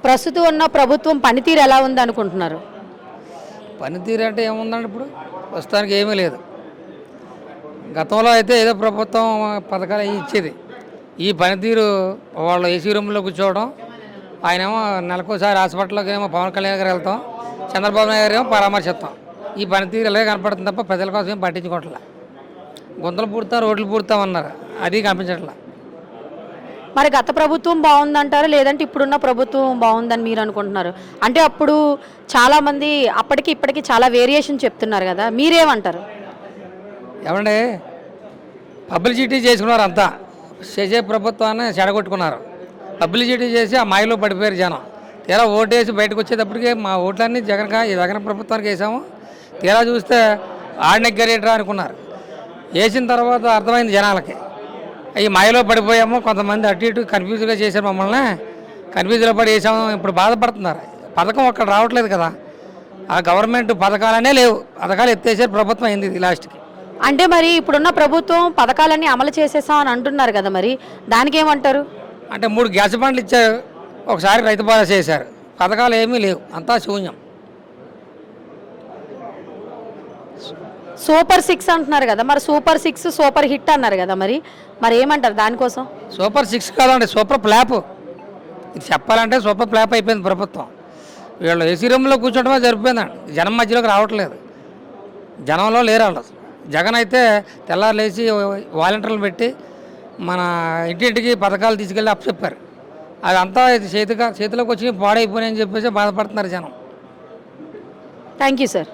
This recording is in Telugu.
ప్రస్తుతం ఉన్న ప్రభుత్వం పనితీరు ఎలా ఉంది అనుకుంటున్నారు? పనితీరు అంటే ఏముందండి, ఇప్పుడు ప్రస్తుతానికి ఏమీ లేదు. గతంలో అయితే ఏదో ప్రభుత్వం పథకాలు అవి ఇచ్చేది. ఈ పనితీరు వాళ్ళు ఏసీ రూమ్లో కూర్చోవడం, ఆయనేమో నెలకోసారి హాస్పిటల్లోకి ఏమో పవన్ కళ్యాణ్ గారు వెళ్తాం, చంద్రబాబు నాయుడు గారు ఏమో పరామర్శిస్తాం. ఈ పనితీరు ఇలాగే కనపడుతుంది తప్ప ప్రజల కోసం ఏం పట్టించుకోవట్లే. గుంతలు పూడతాం, రోడ్లు పూడతామన్నారు, అది కనిపించట్లే. మరి గత ప్రభుత్వం బాగుందంటారా, లేదంటే ఇప్పుడున్న ప్రభుత్వం బాగుందని మీరు అనుకుంటున్నారు? అంటే అప్పుడు చాలామంది అప్పటికి ఇప్పటికి చాలా వేరియేషన్ చెప్తున్నారు కదా, మీరేమంటారు? ఏమంటే పబ్లిసిటీ చేసుకున్నారు, అంతా చేసే ప్రభుత్వాన్ని చెడగొట్టుకున్నారు. పబ్లిసిటీ చేసి ఆ మాయలో పడిపోయారు జనం. తీరా ఓటేసి బయటకు వచ్చేటప్పటికి మా ఓట్లన్నీ జగన్ ప్రభుత్వానికి వేసాము, తీరా చూస్తే ఆడనెగ్గరేటరా అనుకున్నారు. వేసిన తర్వాత అర్థమైంది జనాలకి, ఈ మాయలో పడిపోయాము. కొంతమంది అటు ఇటు కన్ఫ్యూజ్గా చేశారు, మమ్మల్ని కన్ఫ్యూజ్లో పడి వేసాము. ఇప్పుడు బాధపడుతున్నారు. పథకం ఒక్కడ రావట్లేదు కదా, ఆ గవర్నమెంట్ పథకాలనే లేవు, పథకాలు ఎత్తేసారు, ప్రభుత్వం అయింది ఇది లాస్ట్కి. అంటే మరి ఇప్పుడున్న ప్రభుత్వం పథకాలన్నీ అమలు చేసేసాం అని అంటున్నారు కదా, మరి దానికి ఏమంటారు? అంటే 3 గ్యాస్ బండ్లు ఇచ్చారు, ఒకసారి రైతు భరోసా చేశారు, పథకాలు ఏమీ లేవు, అంతా శూన్యం. సూపర్ 6 అంటున్నారు కదా, మరి సూపర్ 6 సూపర్ హిట్ అన్నారు కదా, మరి ఏమంటారు దానికోసం? సూపర్ 6 కాదండి, సూపర్ ఫ్లాప్. ఇది చెప్పాలంటే సూపర్ ఫ్లాప్ అయిపోయింది ప్రభుత్వం. వీళ్ళు ఏసీ రూమ్లో కూర్చోవడమే సరిపోయిందండి, జనం మధ్యలోకి రావట్లేదు, జనంలో లేరు వాళ్ళు. జగన్ అయితే తెల్లారు లేచి వాలంటీర్లు పెట్టి మన ఇంటింటికి పథకాలు తీసుకెళ్ళి అప్పచెప్పారు. అదంతా చేతిలోకి వచ్చి పాడైపోయినాయని చెప్పేసి బాధపడుతున్నారు జనం. Thank you sir.